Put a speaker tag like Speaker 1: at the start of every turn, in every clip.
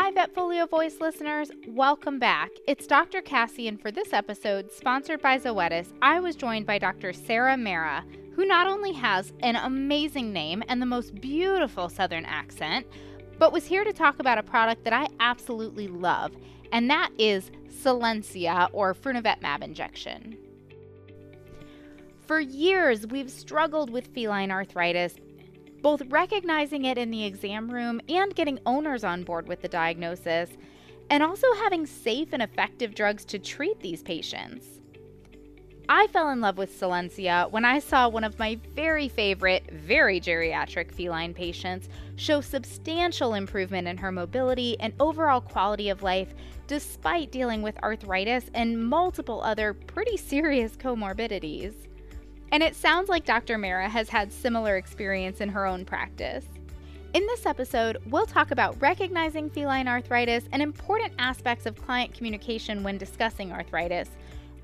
Speaker 1: Hi, VetFolio Voice listeners. Welcome back. It's Dr. Cassi, and for this episode, sponsored by Zoetis, I was joined by Dr. Graham Marra, who not only has an amazing name and the most beautiful Southern accent, but was here to talk about a product that I absolutely love, and that is Solensia, or Frunevetmab injection. For years, we've struggled with feline arthritis, both recognizing it in the exam room and getting owners on board with the diagnosis, and also having safe and effective drugs to treat these patients. I fell in love with Solensia when I saw one of my very favorite, very geriatric feline patients show substantial improvement in her mobility and overall quality of life despite dealing with arthritis and multiple other pretty serious comorbidities. And it sounds like Dr. Marra has had similar experience in her own practice. In this episode, we'll talk about recognizing feline arthritis and important aspects of client communication when discussing arthritis,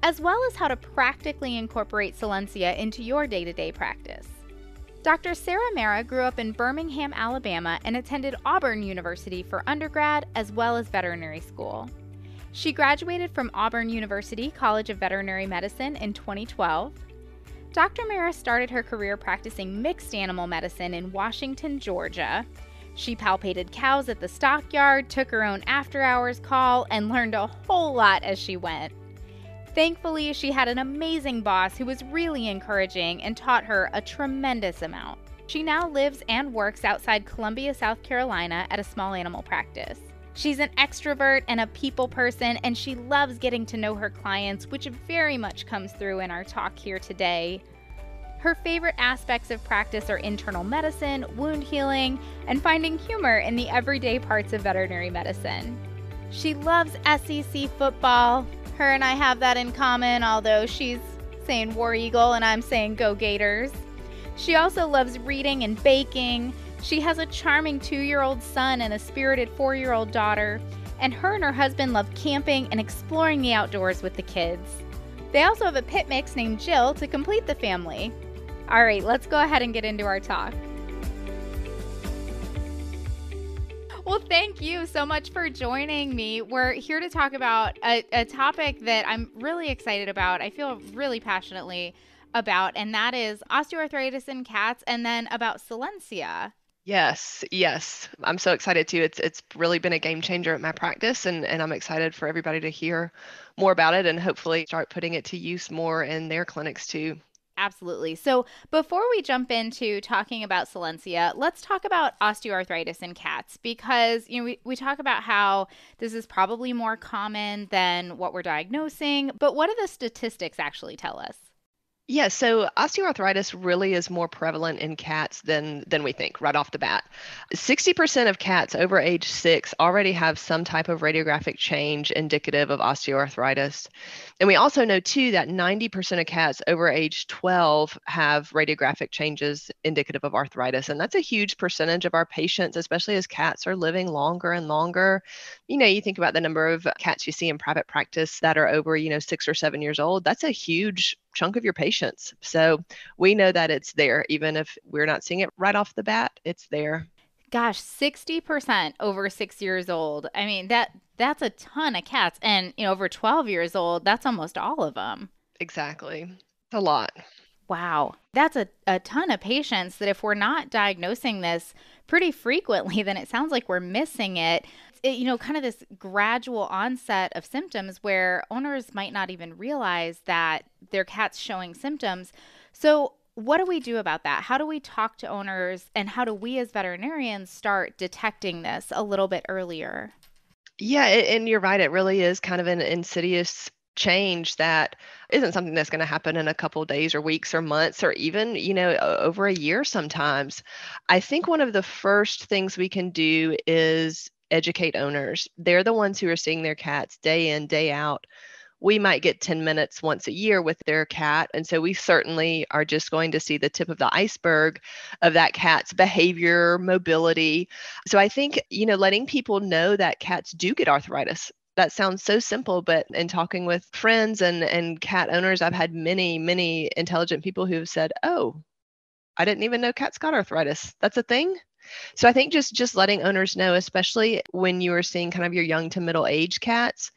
Speaker 1: as well as how to practically incorporate Solensia into your day-to-day practice. Dr. Graham Marra grew up in Birmingham, Alabama, and attended Auburn University for undergrad as well as veterinary school. She graduated from Auburn University College of Veterinary Medicine in 2012. Dr. Marra started her career practicing mixed animal medicine in Washington, Georgia. She palpated cows at the stockyard, took her own after-hours call, and learned a whole lot as she went. Thankfully, she had an amazing boss who was really encouraging and taught her a tremendous amount. She now lives and works outside Columbia, South Carolina at a small animal practice. She's an extrovert and a people person, and she loves getting to know her clients, which very much comes through in our talk here today. Her favorite aspects of practice are internal medicine, wound healing, and finding humor in the everyday parts of veterinary medicine. She loves SEC football. Her and I have that in common, although she's saying War Eagle and I'm saying Go Gators. She also loves reading and baking. She has a charming 2-year-old son and a spirited 4-year-old daughter, and her husband love camping and exploring the outdoors with the kids. They also have a pit mix named Jill to complete the family. All right, let's go ahead and get into our talk. Well, thank you so much for joining me. We're here to talk about a topic that I'm really excited about. I feel really passionately about, and that is osteoarthritis in cats, and then about Solensia.
Speaker 2: Yes. I'm so excited too. It's really been a game changer at my practice, and I'm excited for everybody to hear more about it and hopefully start putting it to use more in their clinics too.
Speaker 1: Absolutely. So before we jump into talking about Solensia, let's talk about osteoarthritis in cats, because we talk about how this is probably more common than what we're diagnosing, but what do the statistics actually tell us?
Speaker 2: Yeah, so osteoarthritis really is more prevalent in cats than we think right off the bat. 60% of cats over age 6 already have some type of radiographic change indicative of osteoarthritis. And we also know too that 90% of cats over age 12 have radiographic changes indicative of arthritis. And that's a huge percentage of our patients, especially as cats are living longer and longer. You think about the number of cats you see in private practice that are over, 6 or 7 years old. That's a huge chunk of your patients. So we know that it's there, even if we're not seeing it right off the bat, it's there.
Speaker 1: Gosh, 60% over 6 years old. I mean, that's a ton of cats. And, over 12 years old, that's almost all of them.
Speaker 2: Exactly. It's a lot.
Speaker 1: Wow. That's a ton of patients that if we're not diagnosing this pretty frequently, then it sounds like we're missing it. Kind of this gradual onset of symptoms where owners might not even realize that their cat's showing symptoms. So what do we do about that? How do we talk to owners, and how do we as veterinarians start detecting this a little bit earlier?
Speaker 2: Yeah, and you're right. It really is kind of an insidious change that isn't something that's going to happen in a couple of days or weeks or months or even, over a year sometimes. I think one of the first things we can do is educate owners. They're the ones who are seeing their cats day in, day out. We might get 10 minutes once a year with their cat. And so we certainly are just going to see the tip of the iceberg of that cat's behavior, mobility. So I think, letting people know that cats do get arthritis. That sounds so simple, but in talking with friends and cat owners, I've had many, many intelligent people who have said, oh, I didn't even know cats got arthritis. That's a thing. So I think just letting owners know, especially when you are seeing kind of your young to middle age cats,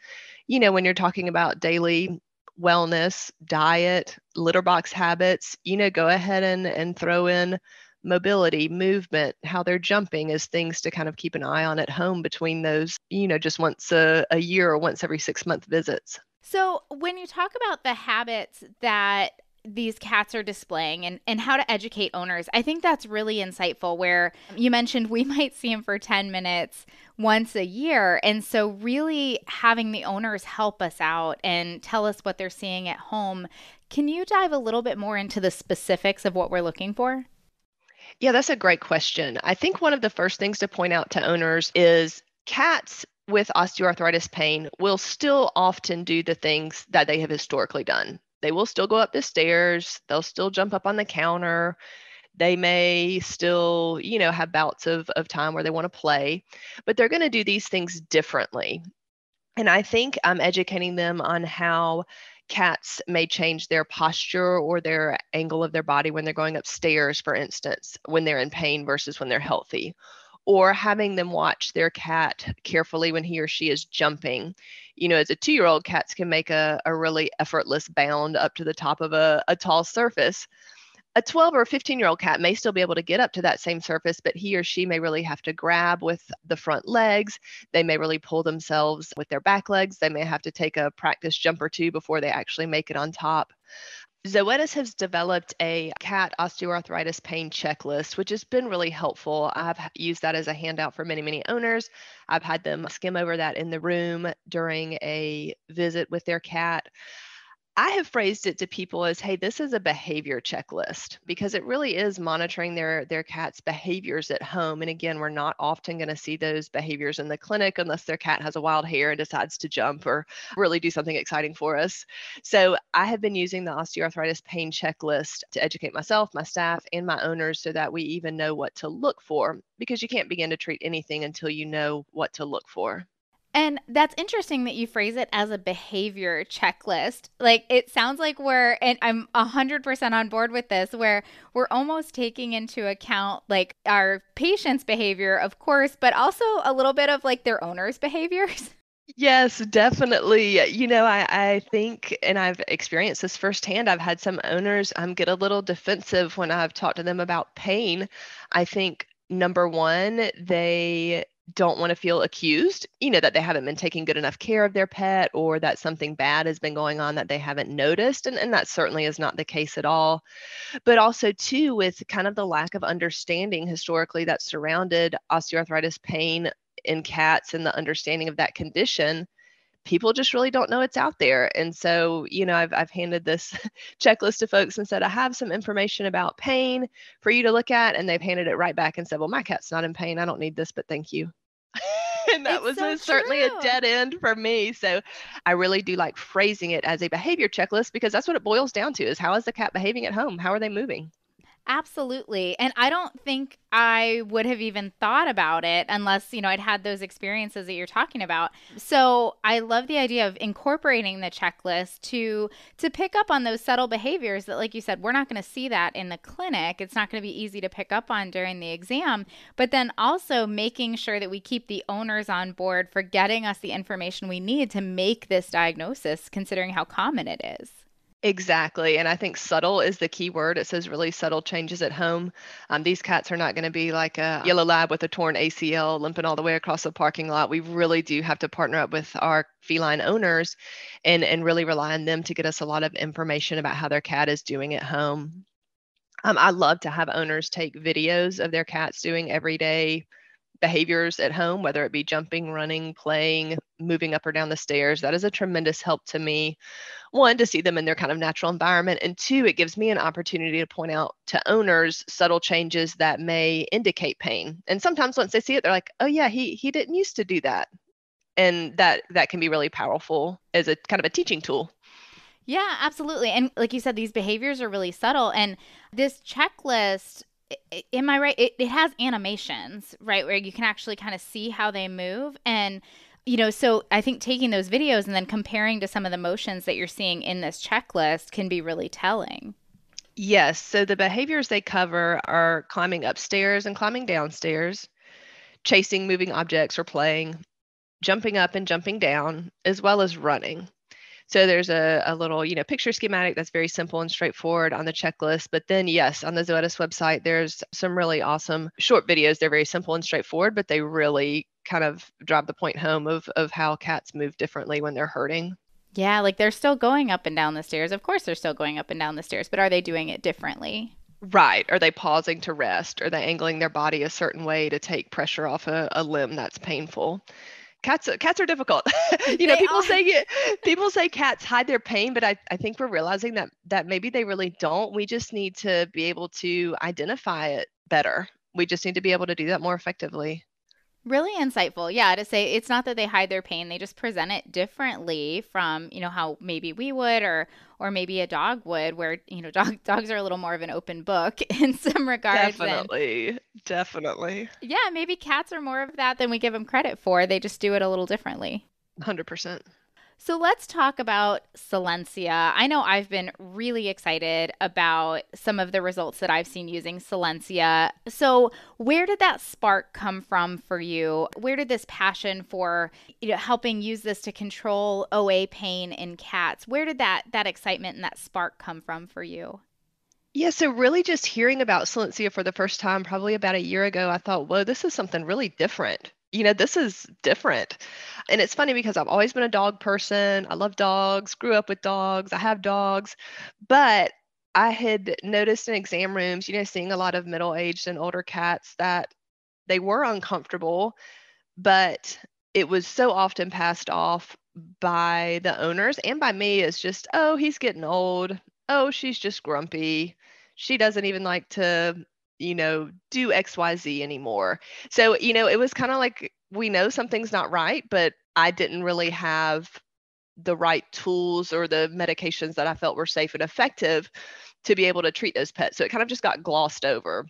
Speaker 2: when you're talking about daily wellness, diet, litter box habits, go ahead and throw in mobility, movement, how they're jumping as things to kind of keep an eye on at home between those, just once a year or once every 6-month visits.
Speaker 1: So when you talk about the habits that these cats are displaying and how to educate owners, I think that's really insightful, where you mentioned we might see them for 10 minutes once a year. And so really having the owners help us out and tell us what they're seeing at home. Can you dive a little bit more into the specifics of what we're looking for?
Speaker 2: Yeah, that's a great question. I think one of the first things to point out to owners is cats with osteoarthritis pain will still often do the things that they have historically done. They will still go up the stairs, they'll still jump up on the counter. They may still, have bouts of time where they want to play, but they're going to do these things differently. And I think I'm educating them on how cats may change their posture or their angle of their body when they're going upstairs, for instance, when they're in pain versus when they're healthy, or having them watch their cat carefully when he or she is jumping. As a 2-year-old, cats can make a really effortless bound up to the top of a tall surface. A 12 or 15-year-old cat may still be able to get up to that same surface, but he or she may really have to grab with the front legs. They may really pull themselves with their back legs. They may have to take a practice jump or two before they actually make it on top. Zoetis has developed a cat osteoarthritis pain checklist, which has been really helpful. I've used that as a handout for many, many owners. I've had them skim over that in the room during a visit with their cat. I have phrased it to people as, hey, this is a behavior checklist, because it really is monitoring their cat's behaviors at home. And again, we're not often going to see those behaviors in the clinic unless their cat has a wild hair and decides to jump or really do something exciting for us. So I have been using the osteoarthritis pain checklist to educate myself, my staff, and my owners so that we even know what to look for, because you can't begin to treat anything until you know what to look for.
Speaker 1: And that's interesting that you phrase it as a behavior checklist. Like, it sounds like and I'm 100% on board with this, where we're almost taking into account like our patient's behavior, of course, but also a little bit of like their owner's behaviors.
Speaker 2: Yes, definitely. I think, and I've experienced this firsthand, I've had some owners get a little defensive when I've talked to them about pain. I think, number one, they don't want to feel accused, that they haven't been taking good enough care of their pet, or that something bad has been going on that they haven't noticed. And that certainly is not the case at all. But also, too, with kind of the lack of understanding historically that surrounded osteoarthritis pain in cats and the understanding of that condition, people just really don't know it's out there. And so, I've handed this checklist to folks and said, I have some information about pain for you to look at. And they've handed it right back and said, well, my cat's not in pain. I don't need this, but thank you. And that
Speaker 1: It's
Speaker 2: was
Speaker 1: so
Speaker 2: certainly a
Speaker 1: true.
Speaker 2: dead end for me. So I really do like phrasing it as a behavior checklist, because that's what it boils down to, is how is the cat behaving at home? How are they moving?
Speaker 1: Absolutely. And I don't think I would have even thought about it unless, I'd had those experiences that you're talking about. So I love the idea of incorporating the checklist to pick up on those subtle behaviors that, like you said, we're not going to see that in the clinic. It's not going to be easy to pick up on during the exam, but then also making sure that we keep the owners on board for getting us the information we need to make this diagnosis, considering how common it is.
Speaker 2: Exactly. And I think subtle is the key word. It says really subtle changes at home. These cats are not going to be like a yellow lab with a torn ACL limping all the way across the parking lot. We really do have to partner up with our feline owners and really rely on them to get us a lot of information about how their cat is doing at home. I love to have owners take videos of their cats doing everyday behaviors at home, whether it be jumping, running, playing, moving up or down the stairs. That is a tremendous help to me. One, to see them in their kind of natural environment. And two, it gives me an opportunity to point out to owners subtle changes that may indicate pain. And sometimes once they see it, they're like, oh yeah, he didn't used to do that. And that can be really powerful as a kind of a teaching tool.
Speaker 1: Yeah, absolutely. And like you said, these behaviors are really subtle. And this checklist, am I right? It has animations, right? Where you can actually kind of see how they move. And, so I think taking those videos and then comparing to some of the motions that you're seeing in this checklist can be really telling.
Speaker 2: Yes. So the behaviors they cover are climbing upstairs and climbing downstairs, chasing moving objects or playing, jumping up and jumping down, as well as running. So there's a little, picture schematic that's very simple and straightforward on the checklist. But then, yes, on the Zoetis website, there's some really awesome short videos. They're very simple and straightforward, but they really kind of drive the point home of how cats move differently when they're hurting.
Speaker 1: Yeah, like they're still going up and down the stairs. Of course, they're still going up and down the stairs, but are they doing it differently?
Speaker 2: Right. Are they pausing to rest? Are they angling their body a certain way to take pressure off a limb that's painful? Cats are difficult.
Speaker 1: They are.
Speaker 2: People say cats hide their pain, but I think we're realizing that maybe they really don't. We just need to be able to identify it better. We just need to be able to do that more effectively.
Speaker 1: Really insightful. Yeah, to say it's not that they hide their pain, they just present it differently from, how maybe we would or maybe a dog would where, dogs are a little more of an open book in some regards and
Speaker 2: Definitely. Definitely.
Speaker 1: yeah, maybe cats are more of that than we give them credit for. They just do it a little differently.
Speaker 2: 100%.
Speaker 1: So let's talk about Solensia. I know I've been really excited about some of the results that I've seen using Solensia. So where did that spark come from for you? Where did this passion for, helping use this to control OA pain in cats? Where did that excitement and that spark come from for you?
Speaker 2: Yeah, so really just hearing about Silencia for the first time, probably about a year ago, I thought, whoa, this is something really different. This is different. And it's funny because I've always been a dog person. I love dogs, grew up with dogs, I have dogs. But I had noticed in exam rooms, seeing a lot of middle-aged and older cats that they were uncomfortable, but it was so often passed off by the owners and by me as just, oh, he's getting old. Oh, she's just grumpy. She doesn't even like to, do XYZ anymore. So, it was kind of like we know something's not right, but I didn't really have the right tools or the medications that I felt were safe and effective to be able to treat those pets. So it kind of just got glossed over.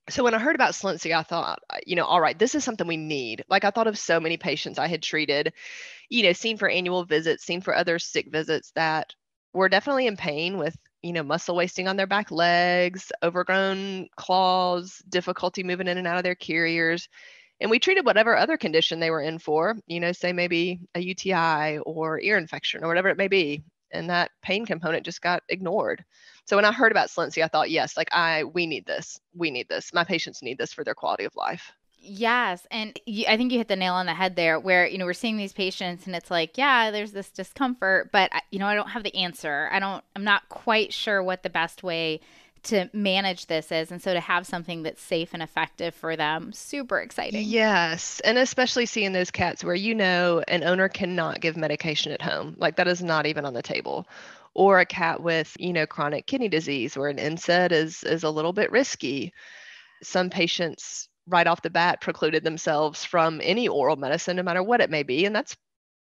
Speaker 2: So when I heard about Solensia, I thought, all right, this is something we need. Like I thought of so many patients I had treated, seen for annual visits, seen for other sick visits that were definitely in pain with, muscle wasting on their back legs, overgrown claws, difficulty moving in and out of their carriers. And we treated whatever other condition they were in for, say maybe a UTI or ear infection or whatever it may be. And that pain component just got ignored. So when I heard about Solensia, I thought, yes, like we need this. We need this. My patients need this for their quality of life.
Speaker 1: Yes, and I think you hit the nail on the head there where, we're seeing these patients and it's like, yeah, there's this discomfort, but I don't have the answer. I'm not quite sure what the best way to manage this is. And so to have something that's safe and effective for them, super exciting.
Speaker 2: Yes, and especially seeing those cats where an owner cannot give medication at home. Like that is not even on the table. Or a cat with, chronic kidney disease where an NSAID is a little bit risky. Some patients right off the bat precluded themselves from any oral medicine, no matter what it may be. And that's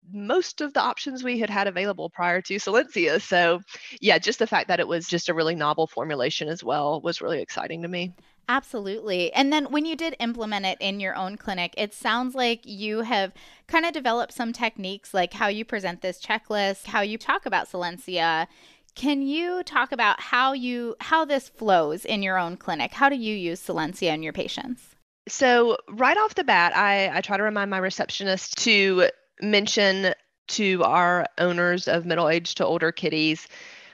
Speaker 2: most of the options we had available prior to Solensia. So, yeah, just the fact that it was just a really novel formulation as well was really exciting to me.
Speaker 1: Absolutely. And then when you did implement it in your own clinic, it sounds like you have kind of developed some techniques like how you present this checklist, how you talk about Solensia. Can you talk about how this flows in your own clinic? How do you use Solensia in your patients?
Speaker 2: So, right off the bat, I try to remind my receptionist to mention to our owners of middle aged to older kitties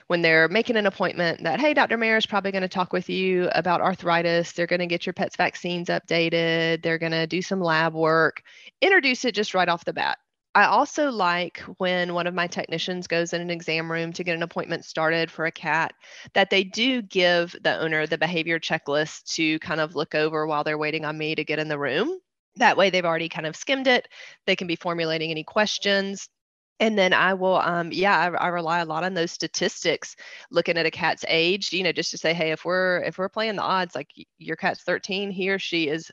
Speaker 2: when they're making an appointment that, hey, Dr. Mayer is probably going to talk with you about arthritis. They're going to get your pet's vaccines updated. They're going to do some lab work. Introduce it just right off the bat. I also like when one of my technicians goes in an exam room to get an appointment started for a cat, that they do give the owner the behavior checklist to kind of look over while they're waiting on me to get in the room. That way they've already kind of skimmed it. They can be formulating any questions. And then I will, I rely a lot on those statistics, looking at a cat's age, just to say, hey, if we're playing the odds, like your cat's 13, he or she is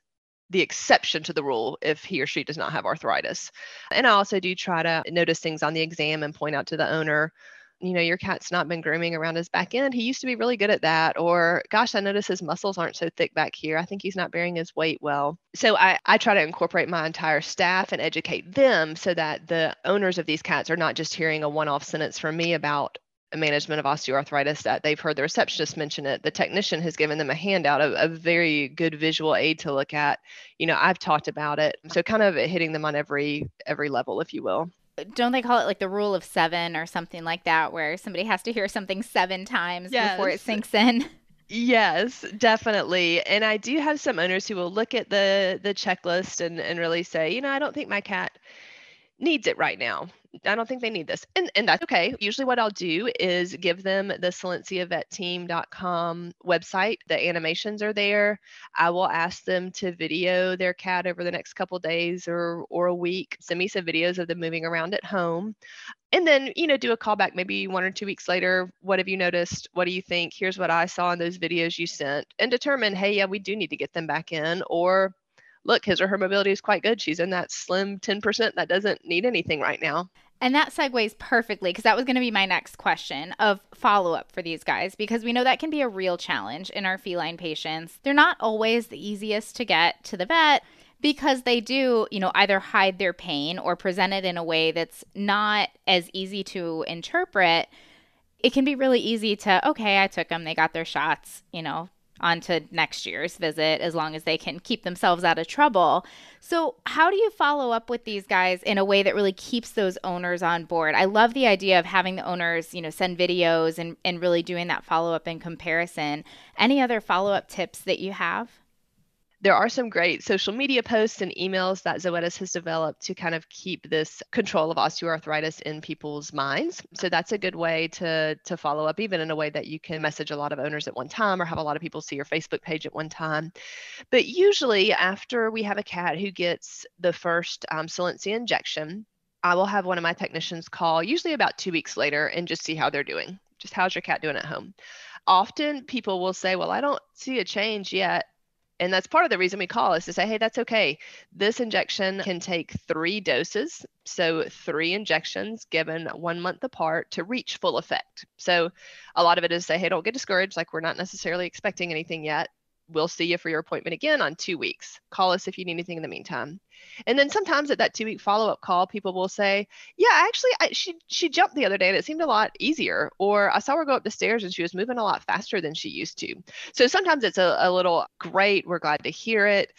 Speaker 2: the exception to the rule if he or she does not have arthritis. And I also do try to notice things on the exam and point out to the owner, your cat's not been grooming around his back end. He used to be really good at that. Or, gosh, I notice his muscles aren't so thick back here. I think he's not bearing his weight well. So I try to incorporate my entire staff and educate them so that the owners of these cats are not just hearing a one-off sentence from me about management of osteoarthritis that they've heard the receptionist mention it. The technician has given them a handout, a very good visual aid to look at. I've talked about it. So kind of hitting them on every level, if you will.
Speaker 1: Don't they call it like the rule of 7 or something like that, where somebody has to hear something 7 times before it sinks in?
Speaker 2: Yes, definitely. And I do have some owners who will look at the checklist and really say, I don't think my cat needs it right now. I don't think they need this. And that's okay. Usually what I'll do is give them the solenciavetteam.com website. The animations are there. I will ask them to video their cat over the next couple days or a week. Send me some videos of them moving around at home. And then, do a callback maybe 1 or 2 weeks later. What have you noticed? What do you think? Here's what I saw in those videos you sent. And determine, hey, yeah, we do need to get them back in. Or look, his or her mobility is quite good. She's in that slim 10% that doesn't need anything right now.
Speaker 1: And that segues perfectly, because that was going to be my next question of follow-up for these guys, because we know that can be a real challenge in our feline patients. They're not always the easiest to get to the vet because they do, either hide their pain or present it in a way that's not as easy to interpret. It can be really easy to, okay, I took them, they got their shots, on to next year's visit, as long as they can keep themselves out of trouble. So how do you follow up with these guys in a way that really keeps those owners on board? I love the idea of having the owners, send videos and really doing that follow-up and comparison. Any other follow-up tips that you have?
Speaker 2: There are some great social media posts and emails that Zoetis has developed to kind of keep this control of osteoarthritis in people's minds. So that's a good way to follow up, even in a way that you can message a lot of owners at one time or have a lot of people see your Facebook page at one time. But usually after we have a cat who gets the first Solensia injection, I will have one of my technicians call usually about 2 weeks later and just see how they're doing. Just how's your cat doing at home? Often people will say, well, I don't see a change yet. And that's part of the reason we call is to say, hey, that's okay. This injection can take 3 doses. So 3 injections given 1 month apart to reach full effect. So a lot of it is say, hey, don't get discouraged. Like we're not necessarily expecting anything yet. We'll see you for your appointment again on 2 weeks. Call us if you need anything in the meantime. And then sometimes at that 2-week follow-up call, people will say, yeah, actually, she jumped the other day and it seemed a lot easier. Or I saw her go up the stairs and she was moving a lot faster than she used to. So sometimes it's a little great. We're glad to hear it.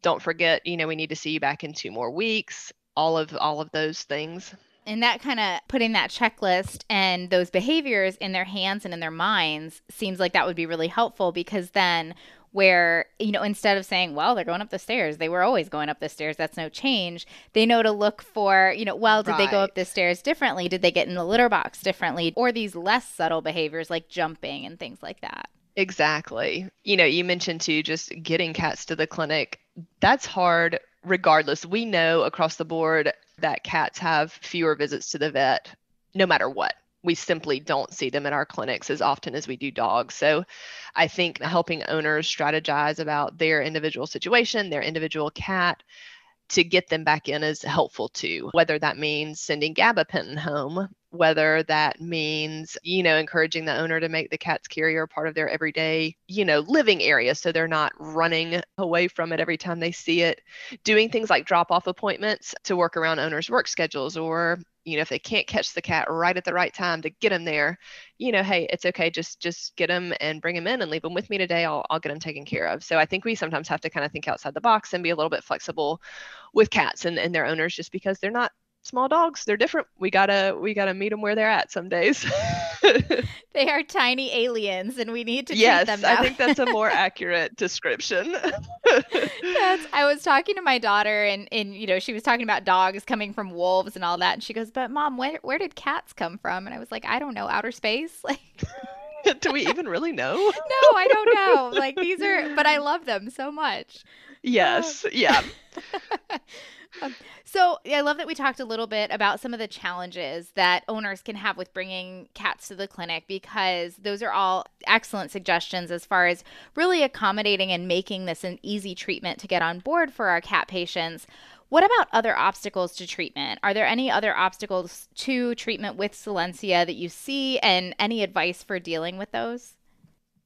Speaker 2: Don't forget, we need to see you back in 2 more weeks. All of those things.
Speaker 1: And that kind of putting that checklist and those behaviors in their hands and in their minds seems like that would be really helpful, because then where, instead of saying, well, they're going up the stairs, they were always going up the stairs, that's no change, they know to look for, well, did they go up the stairs differently? Did they get in the litter box differently? Or these less subtle behaviors like jumping and things like that.
Speaker 2: Exactly. You mentioned too, just getting cats to the clinic. That's hard regardless. We know across the board that cats have fewer visits to the vet no matter what. We simply don't see them in our clinics as often as we do dogs. So I think helping owners strategize about their individual situation, their individual cat, to get them back in is helpful too. Whether that means sending gabapentin home, whether that means, encouraging the owner to make the cat's carrier part of their everyday, living area so they're not running away from it every time they see it. Doing things like drop-off appointments to work around owners' work schedules, or if they can't catch the cat right at the right time, to get them there, hey, it's okay. Just get them and bring them in and leave them with me today. I'll get them taken care of. So I think we sometimes have to kind of think outside the box and be a little bit flexible with cats and their owners, just because they're not small dogs. They're different. We gotta meet them where they're at some days.
Speaker 1: They are tiny aliens and we need to treat them
Speaker 2: Yes,
Speaker 1: that
Speaker 2: I think that's a more accurate description.
Speaker 1: I was talking to my daughter and she was talking about dogs coming from wolves and all that. And she goes, but Mom, where did cats come from? And I was like, I don't know, outer space? Like,
Speaker 2: do we even really know?
Speaker 1: No, I don't know. Like but I love them so much.
Speaker 2: Yes. Yeah.
Speaker 1: So I love that we talked a little bit about some of the challenges that owners can have with bringing cats to the clinic, because those are all excellent suggestions as far as really accommodating and making this an easy treatment to get on board for our cat patients. What about other obstacles to treatment? Are there any other obstacles to treatment with Solensia that you see, and any advice for dealing with those?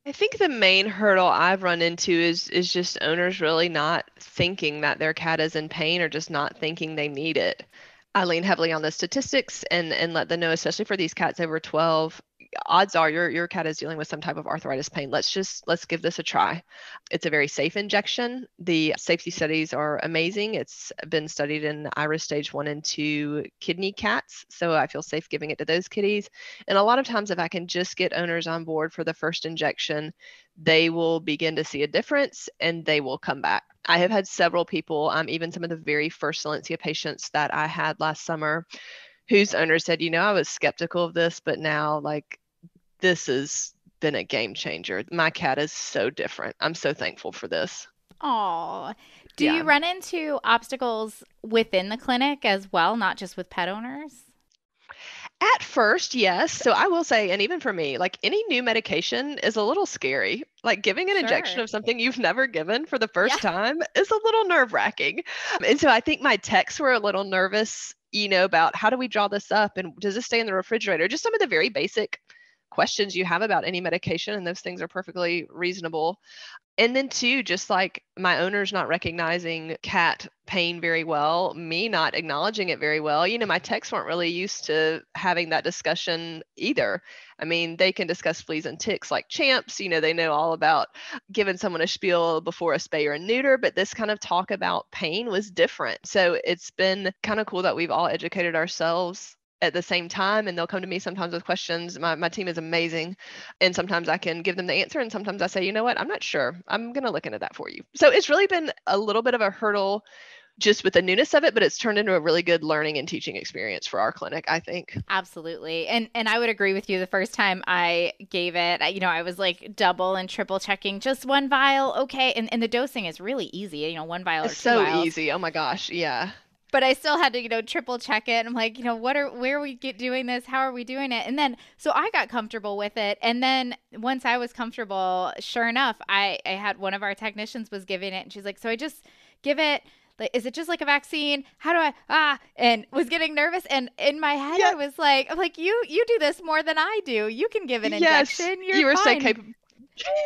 Speaker 2: I think the main hurdle I've run into is just owners really not thinking that their cat is in pain, or just not thinking they need it. I lean heavily on the statistics and let them know, especially for these cats over 12, odds are your cat is dealing with some type of arthritis pain. Let's give this a try. It's a very safe injection. The safety studies are amazing. It's been studied in iris stage 1 and 2 kidney cats, so I feel safe giving it to those kitties. And a lot of times, if I can just get owners on board for the first injection, they will begin to see a difference and they will come back. I have had several people, even some of the very first Solensia patients that I had last summer, whose owner said, I was skeptical of this, but now like this has been a game changer. My cat is so different. I'm so thankful for this.
Speaker 1: Oh, do
Speaker 2: Yeah.
Speaker 1: you run into obstacles within the clinic as well, not just with pet owners?
Speaker 2: At first, yes. So I will say, and even for me, like any new medication is a little scary. Like giving an injection
Speaker 1: Sure.
Speaker 2: of something you've never given for the
Speaker 1: Yeah.
Speaker 2: first time is a little nerve-wracking. And so I think my techs were a little nervous, about how do we draw this up and does this stay in the refrigerator? Just some of the very basic questions you have about any medication, and those things are perfectly reasonable. And then too, just like my owners not recognizing cat pain very well, me not acknowledging it very well. My techs weren't really used to having that discussion either. I mean, they can discuss fleas and ticks like champs. They know all about giving someone a spiel before a spay or a neuter, but this kind of talk about pain was different. So it's been kind of cool that we've all educated ourselves at the same time, and they'll come to me sometimes with questions. My team is amazing, and sometimes I can give them the answer, and sometimes I say, you know what, I'm not sure, I'm going to look into that for you. So it's really been a little bit of a hurdle just with the newness of it, but it's turned into a really good learning and teaching experience for our clinic, I think.
Speaker 1: Absolutely. And I would agree with you. The first time I gave it, I was like double and triple checking just one vial. Okay. And the dosing is really easy, one vial or
Speaker 2: It's
Speaker 1: two
Speaker 2: so
Speaker 1: vials.
Speaker 2: easy. Oh my gosh. Yeah.
Speaker 1: But I still had to, triple check it. I'm like, where are we doing this? How are we doing it? And then, so I got comfortable with it. And then once I was comfortable, sure enough, I had one of our technicians was giving it, and she's like, so I just give it. Like, is it just like a vaccine? How do and was getting nervous. And in my head,
Speaker 2: Yeah.
Speaker 1: I was like, you do this more than I do. You can give an
Speaker 2: Yes.
Speaker 1: injection. You're
Speaker 2: You were so
Speaker 1: fine.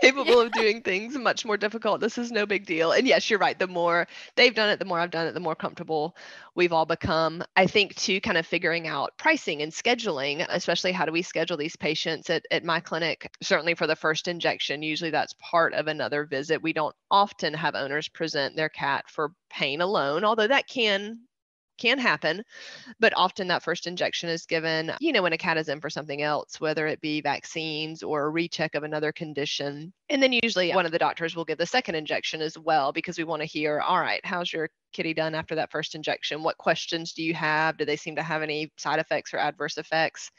Speaker 2: capable of doing things much more difficult. This is no big deal. And yes, you're right. The more they've done it, the more I've done it, the more comfortable we've all become. I think too, kind of figuring out pricing and scheduling, especially how do we schedule these patients at my clinic, certainly for the first injection. Usually that's part of another visit. We don't often have owners present their cat for pain alone, although that can happen. But often that first injection is given, when a cat is in for something else, whether it be vaccines or a recheck of another condition. And then usually one of the doctors will give the second injection as well, because we want to hear, all right, how's your kitty done after that first injection? What questions do you have? Do they seem to have any side effects or adverse effects?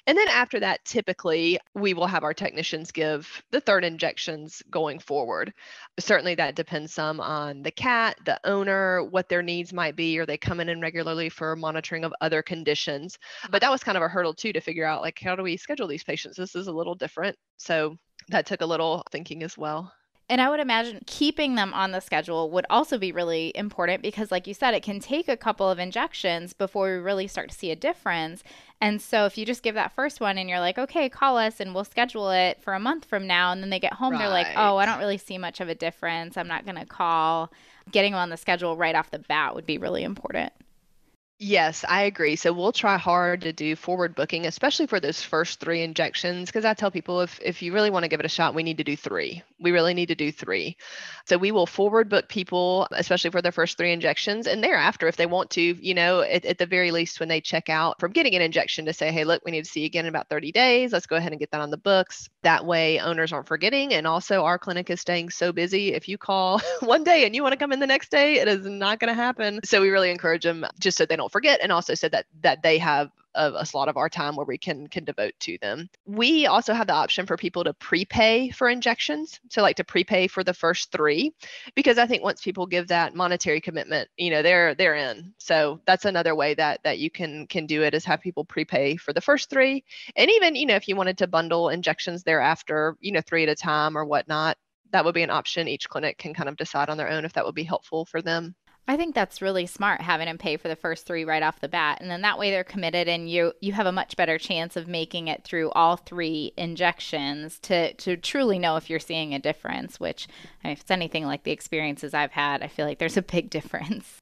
Speaker 2: And then after that, typically we will have our technicians give the third injections going forward. Certainly that depends some on the cat, the owner, what their needs might be. Are they coming in regularly for monitoring of other conditions? But that was kind of a hurdle too, to figure out like, how do we schedule these patients? This is a little different. So that took a little thinking as well.
Speaker 1: And I would imagine keeping them on the schedule would also be really important because, like you said, it can take a couple of injections before we really start to see a difference. And so if you just give that first one and you're like, okay, call us and we'll schedule it for a month from now. And then they get home, they're like, oh, I don't really see much of a difference. I'm not going to call. Getting them on the schedule right off the bat would be really important.
Speaker 2: Yes, I agree. So we'll try hard to do forward booking, especially for those first 3 injections, because I tell people if you really want to give it a shot, we need to do 3. We really need to do 3. So we will forward book people, especially for their first 3 injections, and thereafter, if they want to, at the very least, when they check out from getting an injection, to say, hey, look, we need to see you again in about 30 days. Let's go ahead and get that on the books. That way, owners aren't forgetting, and also our clinic is staying so busy. If you call one day and you want to come in the next day, it is not going to happen. So we really encourage them just so they don't forget, and also so that they have a slot of our time where we can devote to them. We also have the option for people to prepay for injections. So like to prepay for the first 3, because I think once people give that monetary commitment, they're in. So that's another way that you can do it, is have people prepay for the first 3. And even, if you wanted to bundle injections thereafter, 3 at a time or whatnot, that would be an option. Each clinic can kind of decide on their own if that would be helpful for them.
Speaker 1: I think that's really smart, having them pay for the first 3 right off the bat. And then that way they're committed, and you have a much better chance of making it through all 3 injections to truly know if you're seeing a difference, which, if it's anything like the experiences I've had, I feel like there's a big difference.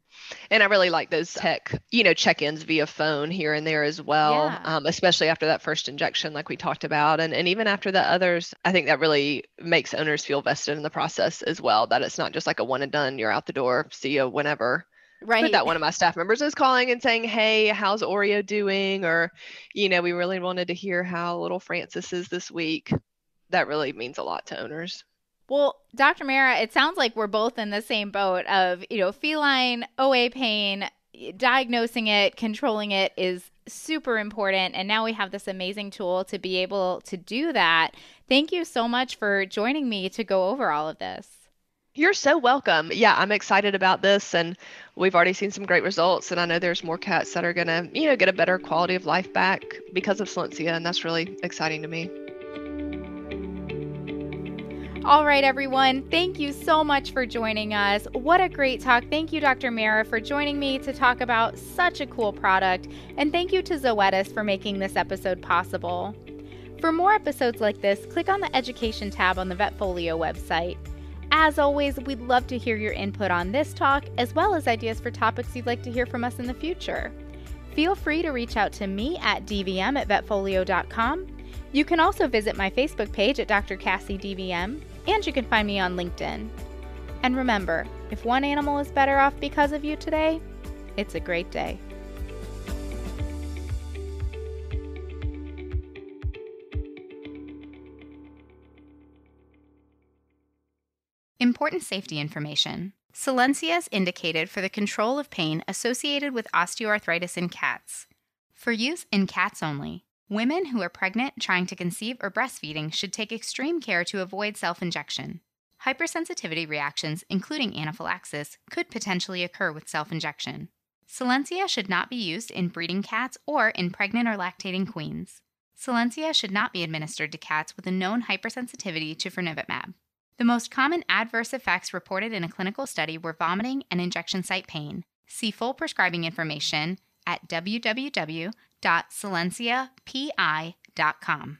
Speaker 2: And I really like those check-ins via phone here and there as well,
Speaker 1: Yeah.
Speaker 2: especially after that first injection, like we talked about. And even after the others, I think that really makes owners feel vested in the process as well, that it's not just like a one and done, you're out the door, see you whenever. But
Speaker 1: Right.
Speaker 2: that one of my staff members is calling and saying, hey, how's Oreo doing? Or, we really wanted to hear how little Francis is this week. That really means a lot to owners.
Speaker 1: Well, Dr. Marra, it sounds like we're both in the same boat of, feline OA pain, diagnosing it, controlling it is super important. And now we have this amazing tool to be able to do that. Thank you so much for joining me to go over all of this.
Speaker 2: You're so welcome. Yeah, I'm excited about this, and we've already seen some great results. And I know there's more cats that are going to, get a better quality of life back because of Solensia, and that's really exciting to me.
Speaker 1: All right, everyone. Thank you so much for joining us. What a great talk. Thank you, Dr. Marra, for joining me to talk about such a cool product. And thank you to Zoetis for making this episode possible. For more episodes like this, click on the Education tab on the VetFolio website. As always, we'd love to hear your input on this talk, as well as ideas for topics you'd like to hear from us in the future. Feel free to reach out to me at dvm@vetfolio.com. You can also visit my Facebook page at Dr. Cassi DVM, and you can find me on LinkedIn. And remember, if one animal is better off because of you today, it's a great day. Important safety information. Solensia is indicated for the control of pain associated with osteoarthritis in cats. For use in cats only. Women who are pregnant, trying to conceive, or breastfeeding should take extreme care to avoid self-injection. Hypersensitivity reactions, including anaphylaxis, could potentially occur with self-injection. Solensia should not be used in breeding cats or in pregnant or lactating queens. Solensia should not be administered to cats with a known hypersensitivity to fernivimab. The most common adverse effects reported in a clinical study were vomiting and injection site pain. See full prescribing information at www.solensiapi.com.